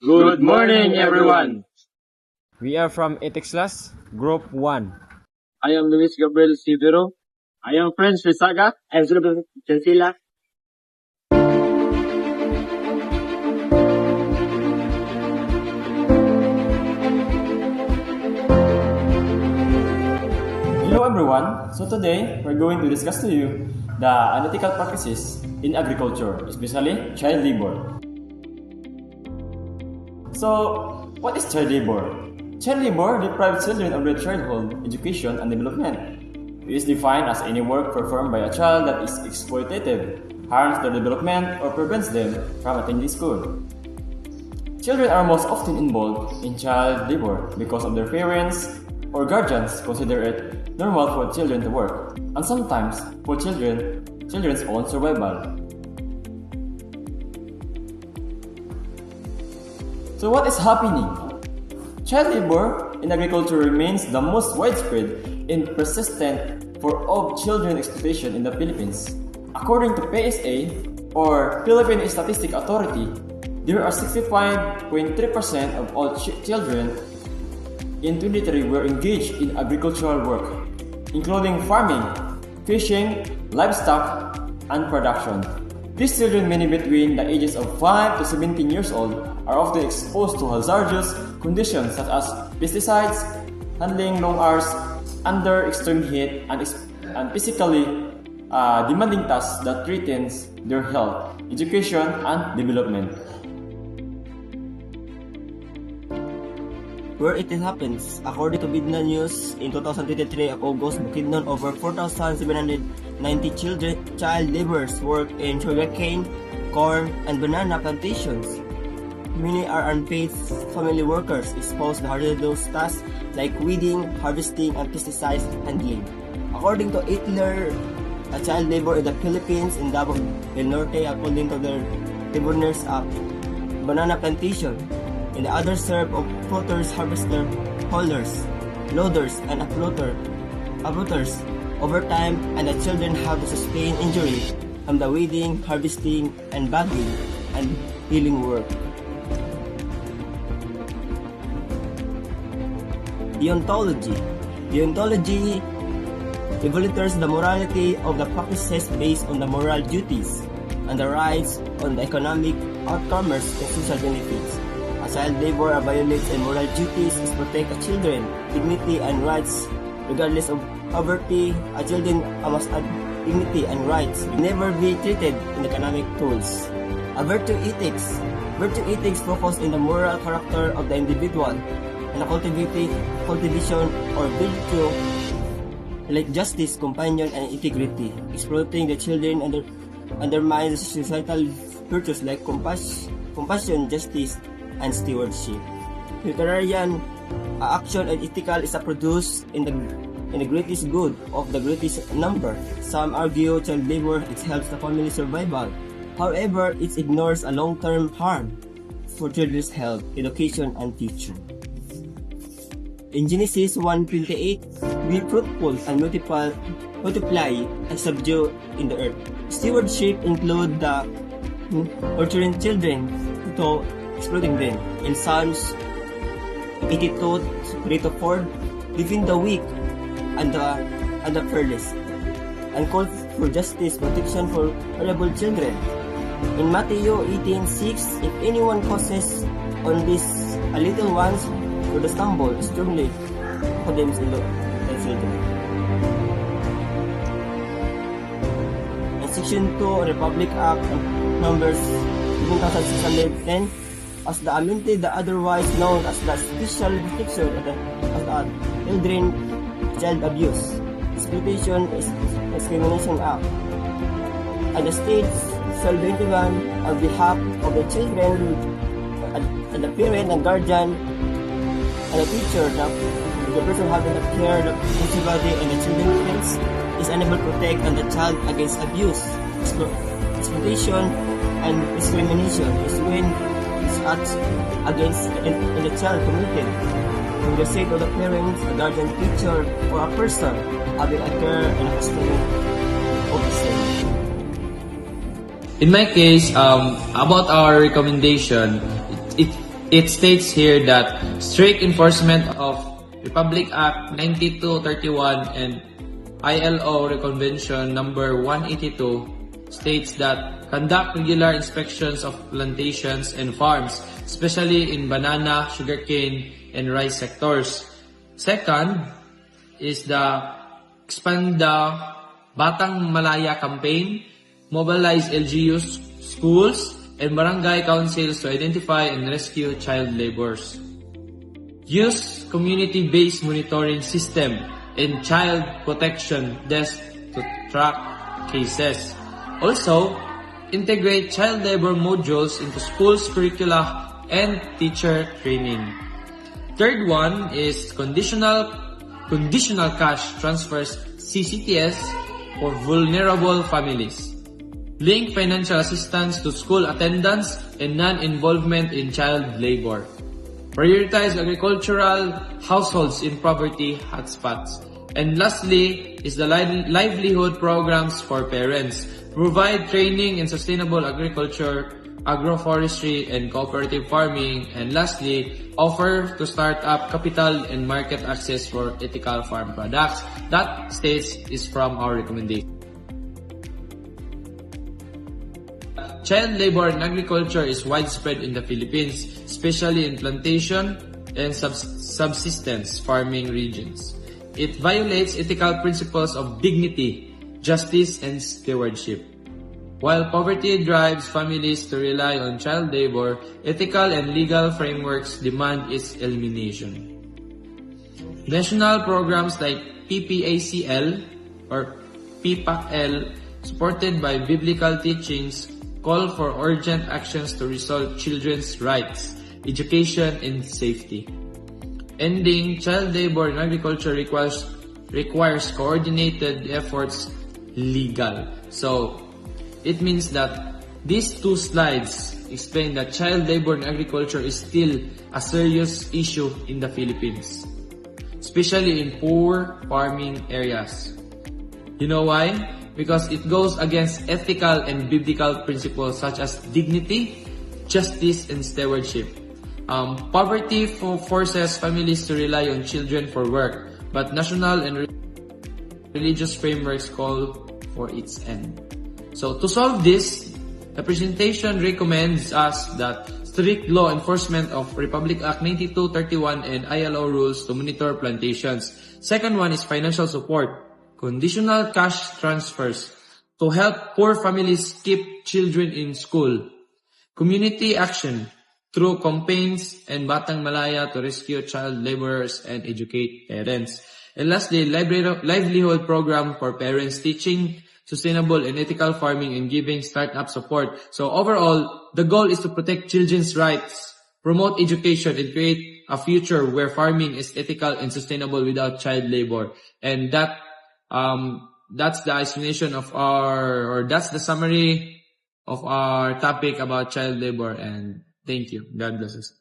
Good morning, everyone. We are from Ethics Class, Group 1. I am Luis Gabriel Sivero. I am French Risaga. I am Zulub Chansila. Hello everyone, so today we're going to discuss to you the unethical practices in agriculture, especially child labor. So, what is child labor? Child labor deprives children of their childhood, education, and development. It is defined as any work performed by a child that is exploitative, harms their development, or prevents them from attending school. Children are most often involved in child labor because of their parents or guardians consider it normal for children to work, and sometimes for children's own survival. So what is happening? Child labor in agriculture remains the most widespread and persistent form of children exploitation in the Philippines. According to PSA, or Philippine Statistic Authority, there are 65.3% of all children in 2023 were engaged in agricultural work, including farming, fishing, livestock, and production. These children, many between the ages of 5 to 17 years old, are often exposed to hazardous conditions such as pesticides, handling long hours under extreme heat, and physically demanding tasks that threatens their health, education, and development. Where it happens, according to Bidna News, in 2023 of August, Bukidnon, over 4,790 child laborers work in sugarcane, corn, and banana plantations. Many are unpaid family workers exposed to hazardous tasks like weeding, harvesting, and pesticide handling. According to Hitler, child labor in the Philippines in Davao del Norte, according to their Laborers Act, banana plantation, and the other serve of floaters, harvester, haulers, loaders, and uprooters over time, and the children have to sustain injury from the weeding, harvesting, and bagging and healing work. Deontology evaluates the morality of the practices based on the moral duties and the rights on the economic outcomes and social benefits. A child labor violates and moral duties is protect a children, dignity and rights regardless of poverty. A children must have dignity and rights, never be treated in economic tools. A virtue ethics focus on the moral character of the individual and the cultivation or virtue like justice, compassion, and integrity. Exploiting the children undermines societal virtues like compassion, justice, and stewardship. Utilitarian action and ethical is produced in the greatest good of the greatest number. Some argue child labor helps the family survival. However, it ignores a long-term harm for children's health, education, and future. In Genesis 1:28, be fruitful and multiply and subdue in the earth. Stewardship include the nurturing children to exploiting them. In Psalms 82:3-4, defend the weak and the fearless, and call for justice, protection for vulnerable children. In Matthew 18:6, if anyone causes on these a little ones for the stumble, strongly condemns the children. In Section 2 Republic Act Numbers 1610, as the amended, the otherwise known as the Special Protection of the Children Child Abuse, Exploitation, Discrimination Act, and the states shall be on behalf of the children and the parent and guardian and the teacher, the person having the care, the responsibility, and the children's is unable to protect the child against abuse, exploitation, and discrimination is when acts against the child committed for the sake of the parents, a guardian, teacher, or a person having a care and a custody officer. In my case, about our recommendation, it states here that strict enforcement of Republic Act 9231 and ILO Convention number 182 states that conduct regular inspections of plantations and farms, especially in banana, sugarcane, and rice sectors. Second is the expand the Batang Malaya campaign, mobilize LGUs, schools, and barangay councils to identify and rescue child laborers. Use community-based monitoring system and child protection desk to track cases. Also, integrate child labor modules into schools' curricula and teacher training. Third one is conditional cash transfers (CCTS) for vulnerable families. Link financial assistance to school attendance and non-involvement in child labor. Prioritize agricultural households in poverty hotspots. And lastly is the livelihood programs for parents. Provide training in sustainable agriculture, agroforestry, and cooperative farming. And lastly, offer to start up capital and market access for ethical farm products. That states is from our recommendation. Child labor in agriculture is widespread in the Philippines, especially in plantation and subsistence farming regions. It violates ethical principles of dignity, justice, and stewardship. While poverty drives families to rely on child labor, ethical and legal frameworks demand its elimination. National programs like PPACL or PPACL, supported by biblical teachings, call for urgent actions to resolve children's rights, education, and safety. Ending child labor in agriculture requires coordinated efforts legal. So, it means that these two slides explain that child labor in agriculture is still a serious issue in the Philippines, especially in poor farming areas. You know why? Because it goes against ethical and biblical principles such as dignity, justice, and stewardship. Poverty forces families to rely on children for work, but national and religious frameworks call for its end. So to solve this, the presentation recommends us that strict law enforcement of Republic Act 9231 and ILO rules to monitor plantations. Second one is financial support. Conditional cash transfers to help poor families keep children in school. Community action through campaigns and Batang Malaya to rescue child laborers and educate parents. And lastly, livelihood program for parents, teaching sustainable and ethical farming and giving startup support. So overall, the goal is to protect children's rights, promote education, and create a future where farming is ethical and sustainable without child labor. And that's the explanation of that's the summary of our topic about child labor. And thank you. God bless us.